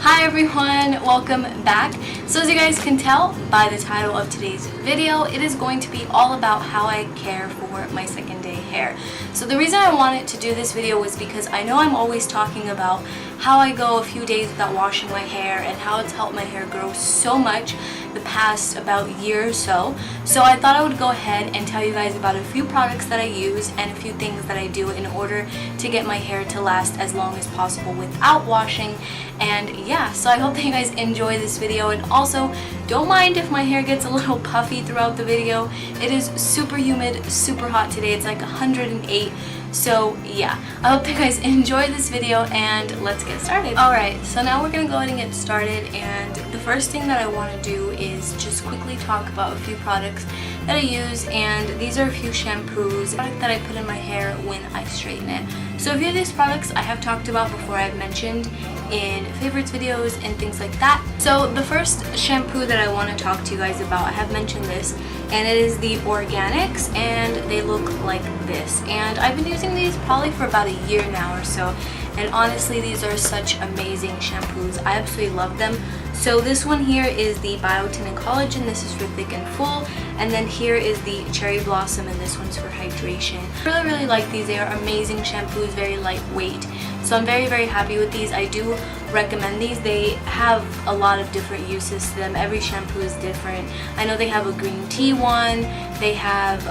Hi everyone, welcome back. So as you guys can tell by the title of today's video, it is going to be all about how I care for my second day hair. So the reason I wanted to do this video was because I know I'm always talking about how I go a few days without washing my hair and how it's helped my hair grow so much the past about year or so. So I thought I would go ahead and tell you guys about a few products that I use and a few things that I do in order to get my hair to last as long as possible without washing. And yeah, so I hope that you guys enjoy this video, and also don't mind if my hair gets a little puffy throughout the video. It is super humid, super hot today. It's like 108. So yeah, I hope that you guys enjoy this video and let's get started. Alright, so now we're gonna go ahead and get started, and the first thing that I want to do is just quickly talk about a few products that I use, and these are a few shampoos that I put in my hair when I straighten it. So a few of these products I have talked about before. I've mentioned in favorites videos and things like that. So the first shampoo that I want to talk to you guys about, I have mentioned this, and it is the Organics, and they look like this. And I've been using these probably for about a year now or so, and honestly these are such amazing shampoos. I absolutely love them. So this one here is the Biotin and Collagen. This is for thick and full, and then here is the Cherry Blossom, and this one's for hydration. I really like these. They are amazing shampoos, very lightweight. So I'm very happy with these. I do recommend these. They have a lot of different uses to them. Every shampoo is different. I know they have a green tea one. They have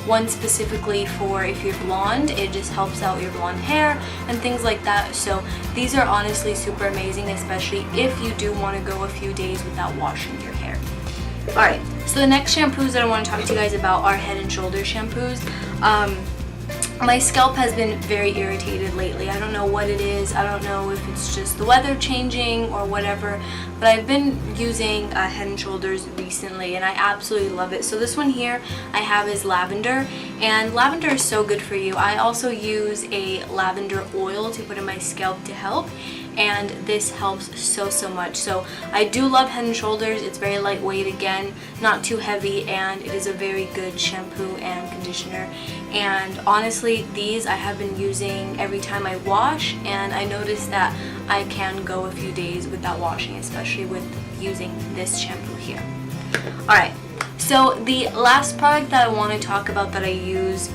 one specifically for if you're blonde. It just helps out your blonde hair and things like that. So these are honestly super amazing, especially if you do want to go a few days without washing your hair. Alright, so the next shampoos that I want to talk to you guys about are Head and Shoulders shampoos. My scalp has been very irritated lately. I don't know what it is. I don't know if it's just the weather changing or whatever, but I've been using Head and Shoulders recently and I absolutely love it. So this one here I have is lavender, and lavender is so good for you. I also use a lavender oil to put in my scalp to help, and this helps so much. So I do love Head and Shoulders. It's very lightweight, again, not too heavy, and it is a very good shampoo and conditioner. And honestly, these I have been using every time I wash, and I noticed that I can go a few days without washing, especially with using this shampoo here. Alright, so the last product that I want to talk about that I use,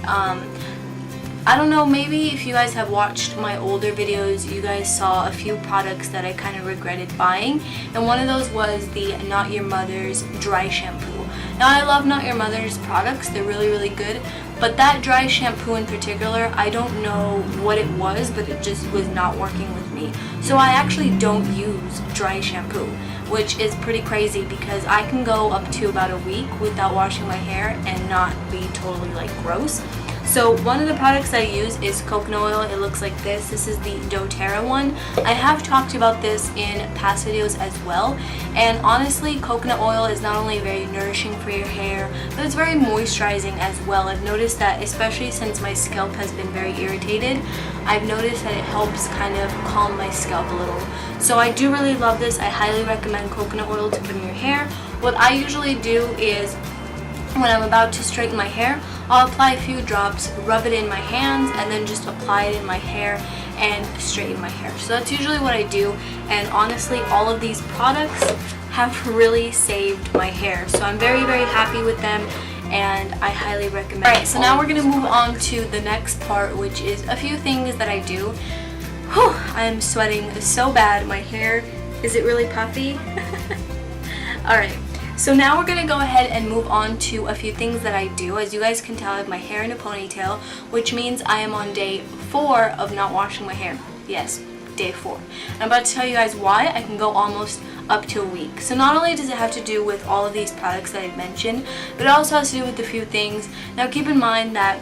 I don't know, maybe if you guys have watched my older videos, you guys saw a few products that I kind of regretted buying, and one of those was the Not Your Mother's dry shampoo. Now I love Not Your Mother's products, they're really good, but that dry shampoo in particular, I don't know what it was, but it just was not working with me. So I actually don't use dry shampoo, which is pretty crazy because I can go up to about a week without washing my hair and not be totally like gross. So one of the products I use is coconut oil. It looks like this. This is the doTERRA one. I have talked about this in past videos as well, and honestly coconut oil is not only very nourishing for your hair, but it's very moisturizing as well. I've noticed that, especially since my scalp has been very irritated, I've noticed that it helps kind of calm my scalp a little. So I do really love this. I highly recommend coconut oil to put in your hair. What I usually do is when I'm about to straighten my hair, I'll apply a few drops, rub it in my hands, and then just apply it in my hair and straighten my hair. So that's usually what I do, and honestly all of these products have really saved my hair. So I'm very happy with them, and I highly recommend. Alright, so now we're going to move on to the next part, which is a few things that I do. Whew, I am sweating so bad. My hair, is it really puffy? Alright. So now we're going to go ahead and move on to a few things that I do. As you guys can tell, I have my hair in a ponytail, which means I am on day 4 of not washing my hair. Yes, day 4. And I'm about to tell you guys why I can go almost up to a week. So not only does it have to do with all of these products that I've mentioned, but it also has to do with a few things. Now keep in mind that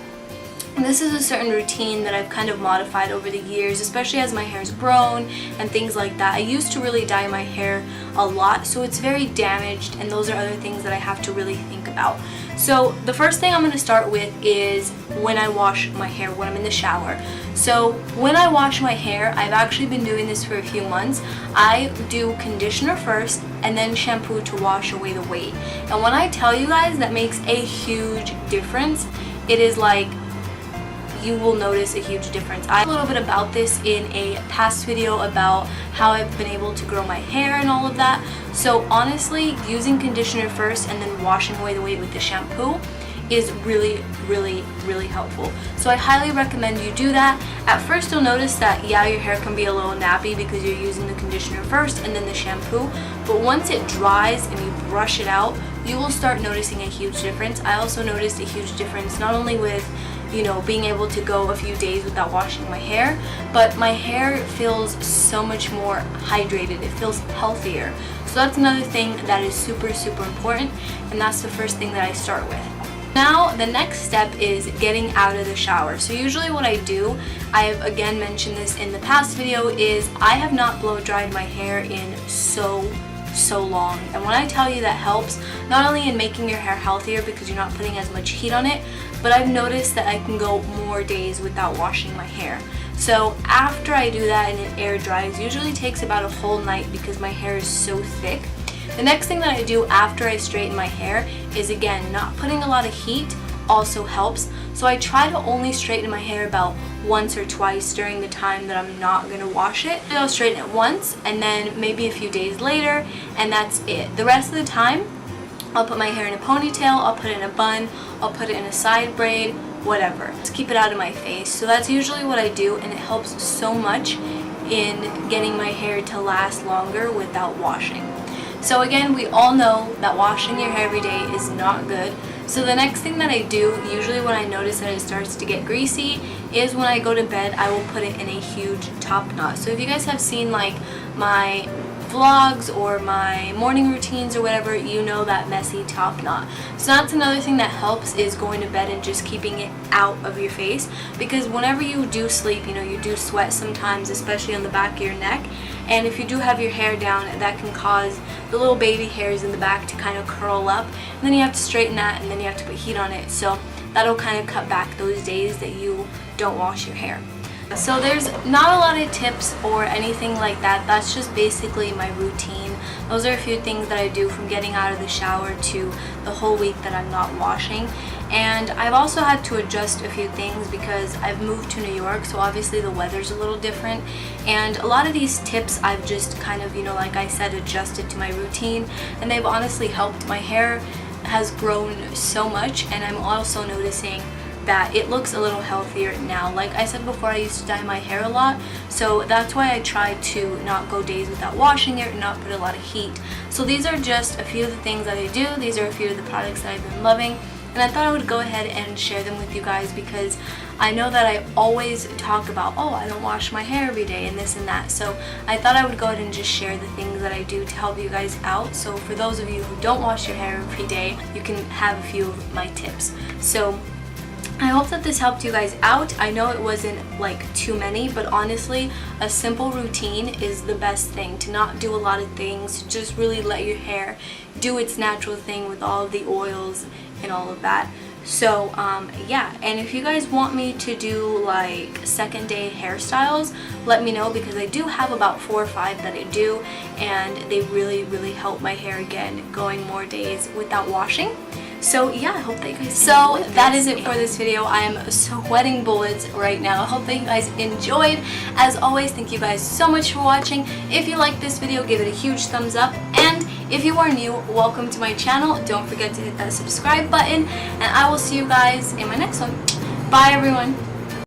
this is a certain routine that I've kind of modified over the years, especially as my hair's grown and things like that. I used to really dye my hair a lot, so it's very damaged, and those are other things that I have to really think about. So the first thing I'm going to start with is when I wash my hair, when I'm in the shower. So when I wash my hair, I've actually been doing this for a few months. I do conditioner first and then shampoo to wash away the weight. And when I tell you guys, that makes a huge difference. It is like you will notice a huge difference. I talked a little bit about this in a past video about how I've been able to grow my hair and all of that. So honestly, using conditioner first and then washing away the weight with the shampoo is really, really, really helpful. So I highly recommend you do that. At first you'll notice that, yeah, your hair can be a little nappy because you're using the conditioner first and then the shampoo, but once it dries and you brush it out, you will start noticing a huge difference. I also noticed a huge difference not only with, you know, being able to go a few days without washing my hair, but my hair feels so much more hydrated. It feels healthier. So that's another thing that is super, super important, and that's the first thing that I start with. Now, the next step is getting out of the shower. So usually what I do, I have again mentioned this in the past video, is I have not blow dried my hair in so long. And when I tell you that helps, not only in making your hair healthier because you're not putting as much heat on it, but I've noticed that I can go more days without washing my hair. So after I do that and it air dries, usually takes about a whole night because my hair is so thick. The next thing that I do after I straighten my hair is, again, not putting a lot of heat also helps. So I try to only straighten my hair about once or twice during the time that I'm not going to wash it. I'll straighten it once and then maybe a few days later, and that's it. The rest of the time, I'll put my hair in a ponytail, I'll put it in a bun, I'll put it in a side braid, whatever. Just keep it out of my face. So that's usually what I do, and it helps so much in getting my hair to last longer without washing. So again, we all know that washing your hair every day is not good. So the next thing that I do, usually when I notice that it starts to get greasy, is when I go to bed, I will put it in a huge top knot. So if you guys have seen like my vlogs or my morning routines or whatever, you know that messy top knot. So that's another thing that helps, is going to bed and just keeping it out of your face, because whenever you do sleep, you know, you do sweat sometimes, especially on the back of your neck, and if you do have your hair down, that can cause the little baby hairs in the back to kind of curl up, and then you have to straighten that, and then you have to put heat on it. So that'll kind of cut back those days that you don't wash your hair. So there's not a lot of tips or anything like that. That's just basically my routine. Those are a few things that I do from getting out of the shower to the whole week that I'm not washing. And I've also had to adjust a few things because I've moved to New York, so obviously the weather's a little different. And a lot of these tips I've just kind of, you know, like I said, adjusted to my routine, and they've honestly helped. My hair has grown so much, and I'm also noticing that it looks a little healthier now. Like I said before, I used to dye my hair a lot, so that's why I try to not go days without washing it and not put a lot of heat. So these are just a few of the things that I do. These are a few of the products that I've been loving, and I thought I would go ahead and share them with you guys, because I know that I always talk about, oh, I don't wash my hair every day and this and that. So I thought I would go ahead and just share the things that I do to help you guys out. So for those of you who don't wash your hair every day, you can have a few of my tips. So I hope that this helped you guys out. I know it wasn't like too many, but honestly, a simple routine is the best thing. To not do a lot of things, just really let your hair do its natural thing with all of the oils and all of that. So yeah, and if you guys want me to do like second day hairstyles, let me know, because I do have about 4 or 5 that I do, and they really, really help my hair again going more days without washing. So yeah, I hope that you guys So that is it for this video. I am sweating bullets right now. I hope that you guys enjoyed. As always, thank you guys so much for watching. If you like this video, give it a huge thumbs up, and if you are new, welcome to my channel. Don't forget to hit that subscribe button, and I will see you guys in my next one. Bye everyone.